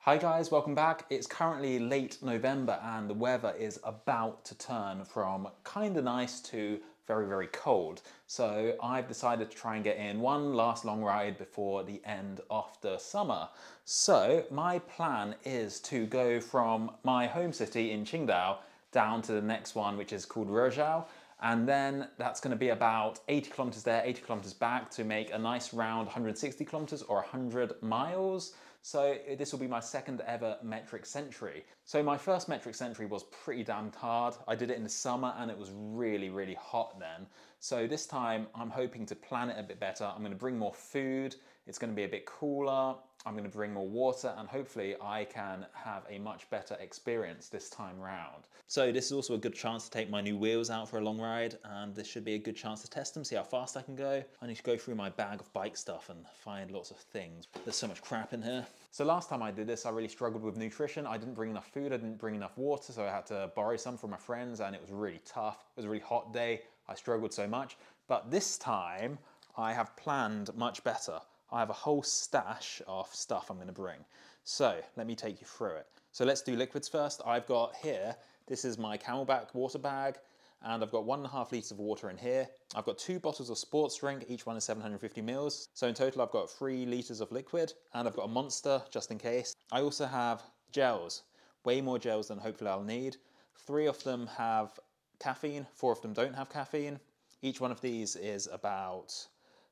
Hi guys, welcome back. It's currently late November and the weather is about to turn from kind of nice to very, very cold. So I've decided to try and get in one last long ride before the end of the summer. So my plan is to go from my home city in Qingdao down to the next one, which is called Ruzhou. And then that's going to be about 80 kilometers there, 80 kilometers back to make a nice round 160 kilometers or 100 miles. So this will be my second ever metric century. So my first metric century was pretty damn hard. I did it in the summer and it was really, really hot then. So this time I'm hoping to plan it a bit better. I'm going to bring more food. It's going to be a bit cooler. I'm going to bring more water and hopefully I can have a much better experience this time round. So this is also a good chance to take my new wheels out for a long ride, and this should be a good chance to test them, see how fast I can go. I need to go through my bag of bike stuff and find lots of things. There's so much crap in here. So last time I did this, I really struggled with nutrition. I didn't bring enough food, I didn't bring enough water, so I had to borrow some from my friends and it was really tough. It was a really hot day. I struggled so much. But this time I have planned much better. I have a whole stash of stuff I'm going to bring. So let me take you through it. So let's do liquids first. I've got here, this is my Camelback water bag, and I've got 1.5 litres of water in here. I've got 2 bottles of sports drink, each one is 750 mils. So in total I've got 3 litres of liquid, and I've got a Monster just in case. I also have gels, way more gels than hopefully I'll need. 3 of them have caffeine, 4 of them don't have caffeine. Each one of these is about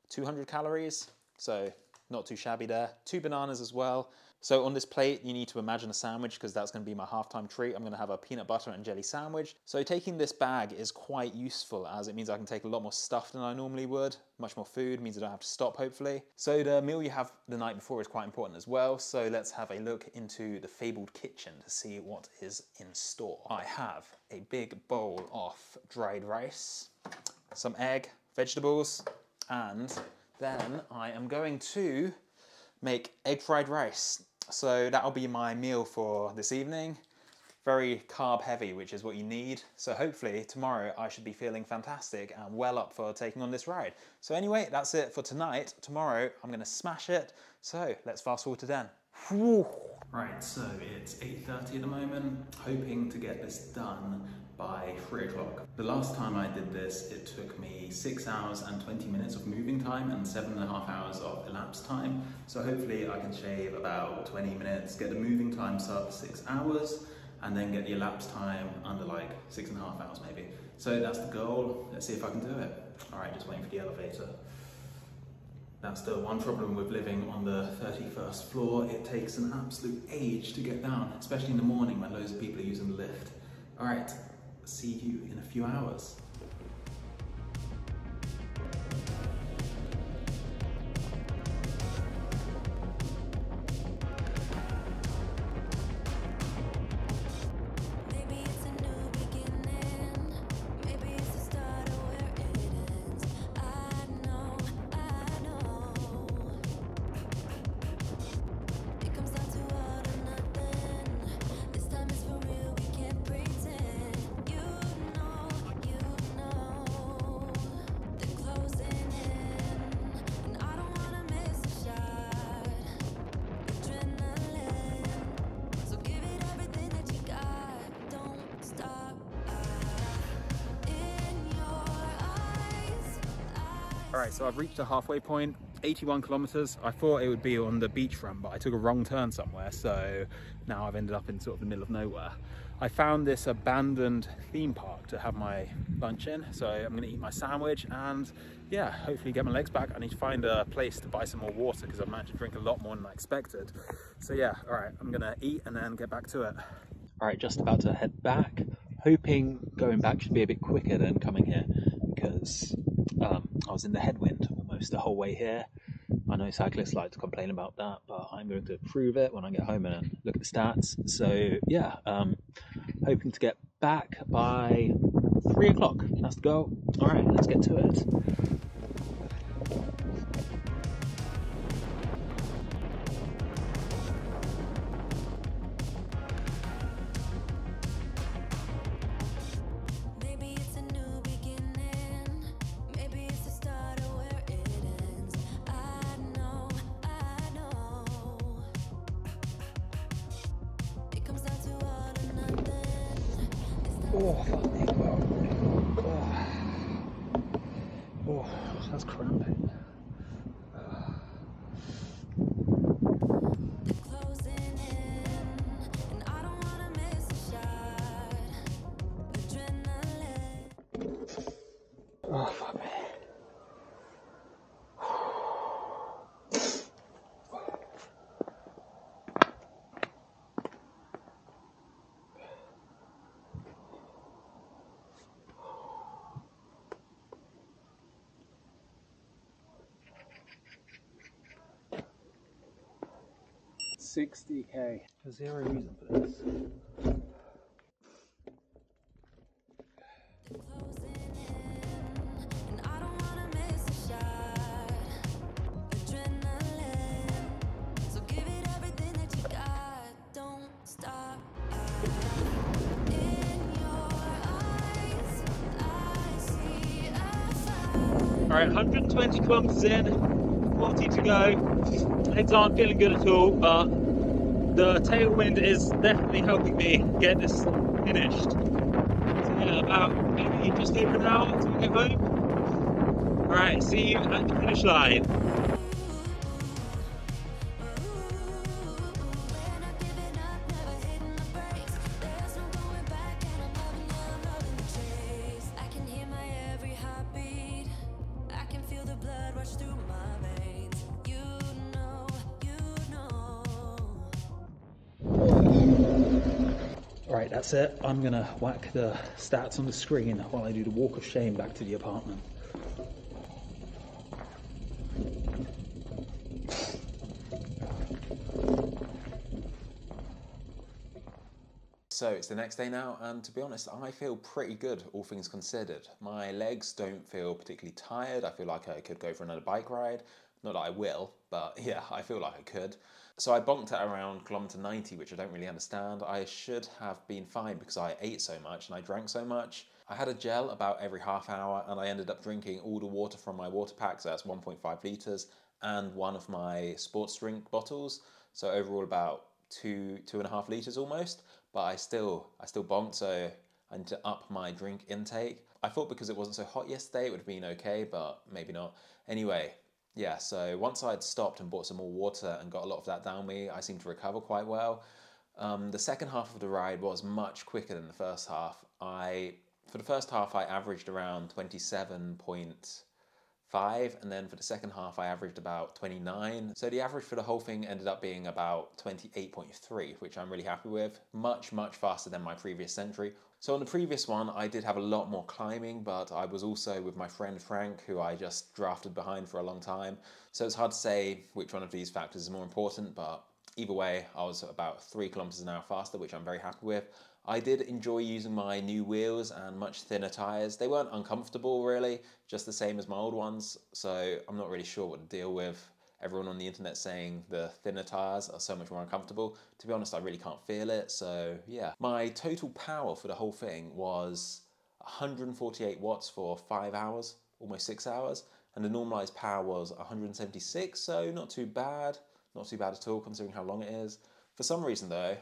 200 calories. So not too shabby there. 2 bananas as well. So on this plate, you need to imagine a sandwich because that's going to be my halftime treat. I'm going to have a peanut butter and jelly sandwich. So taking this bag is quite useful as it means I can take a lot more stuff than I normally would. Much more food, means I don't have to stop hopefully. So the meal you have the night before is quite important as well. So let's have a look into the fabled kitchen to see what is in store. I have a big bowl of dried rice, some egg, vegetables, and then I am going to make egg fried rice. So that'll be my meal for this evening. Very carb heavy, which is what you need. So hopefully tomorrow I should be feeling fantastic and well up for taking on this ride. So anyway, that's it for tonight. Tomorrow I'm gonna smash it. So let's fast forward to then. Right, so it's 8:30 at the moment, hoping to get this done by 3 o'clock. The last time I did this, it took me 6 hours and 20 minutes of moving time and 7.5 hours of elapsed time. So hopefully I can shave about 20 minutes, get the moving time sub 6 hours, and then get the elapsed time under like 6.5 hours maybe. So that's the goal. Let's see if I can do it. All right, just waiting for the elevator. That's the one problem with living on the 31st floor. It takes an absolute age to get down, especially in the morning when loads of people are using the lift. All right, see you in a few hours. All right, so I've reached the halfway point, 81 kilometers. I thought it would be on the beachfront, but I took a wrong turn somewhere. So now I've ended up in sort of the middle of nowhere. I found this abandoned theme park to have my lunch in. So I'm gonna eat my sandwich and yeah, hopefully get my legs back. I need to find a place to buy some more water because I've managed to drink a lot more than I expected. So yeah, all right, I'm gonna eat and then get back to it. All right, just about to head back. Hoping going back should be a bit quicker than coming here because I was in the headwind almost the whole way here. I know cyclists like to complain about that, but I'm going to prove it when I get home and look at the stats. So yeah, hoping to get back by 3 o'clock. That's the goal. All right, let's get to it. Oh, fuck me. Oh, that's cramping. Oh, fuck me. $60K. There's zero reason for this. Alright, 120 kilometers in, 40 to go. Legs aren't feeling good at all, but the tailwind is definitely helping me get this finished. So yeah, about maybe just over an hour until we get home. Alright, see you at the finish line. Right, that's it. I'm gonna whack the stats on the screen while I do the walk of shame back to the apartment. So it's the next day now, and to be honest, I feel pretty good, all things considered. My legs don't feel particularly tired. I feel like I could go for another bike ride. Not that I will, but yeah, I feel like I could. So I bonked at around kilometer 90, which I don't really understand. I should have been fine because I ate so much and I drank so much. I had a gel about every half hour, and I ended up drinking all the water from my water pack, so that's 1.5 litres, and one of my sports drink bottles. So overall about 2.5 litres almost. But I still bonked, so I need to up my drink intake. I thought because it wasn't so hot yesterday it would have been okay, but maybe not. Anyway, yeah, so once I'd stopped and bought some more water and got a lot of that down me, I seemed to recover quite well. The second half of the ride was much quicker than the first half. For the first half I averaged around 27.5, and then for the second half I averaged about 29. So the average for the whole thing ended up being about 28.3, which I'm really happy with. Much faster than my previous century. So on the previous one I did have a lot more climbing, but I was also with my friend Frank, who I just drafted behind for a long time. So it's hard to say which one of these factors is more important, but either way I was about 3 kilometers an hour faster, which I'm very happy with. I did enjoy using my new wheels and much thinner tyres. They weren't uncomfortable really, just the same as my old ones, so I'm not really sure what to deal with. Everyone on the internet saying the thinner tyres are so much more uncomfortable. To be honest, I really can't feel it, so yeah. My total power for the whole thing was 148 watts for 5 hours, almost 6 hours, and the normalised power was 176, so not too bad. Not too bad at all considering how long it is. For some reason though,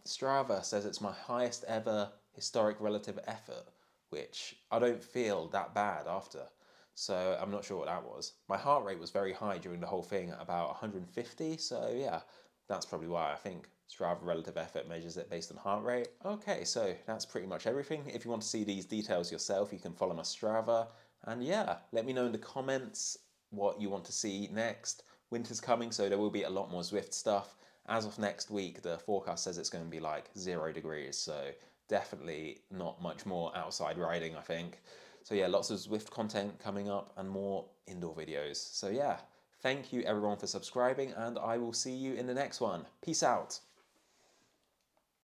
Strava says it's my highest ever historic relative effort, which I don't feel that bad after. So I'm not sure what that was. My heart rate was very high during the whole thing at about 150, so yeah, that's probably why I think Strava relative effort measures it based on heart rate. Okay, so that's pretty much everything. If you want to see these details yourself, you can follow my Strava. And yeah, let me know in the comments what you want to see next. Winter's coming, so there will be a lot more Zwift stuff. As of next week, the forecast says it's going to be like 0 degrees, so definitely not much more outside riding, I think. So yeah, lots of Zwift content coming up and more indoor videos. So yeah, thank you everyone for subscribing, and I will see you in the next one. Peace out.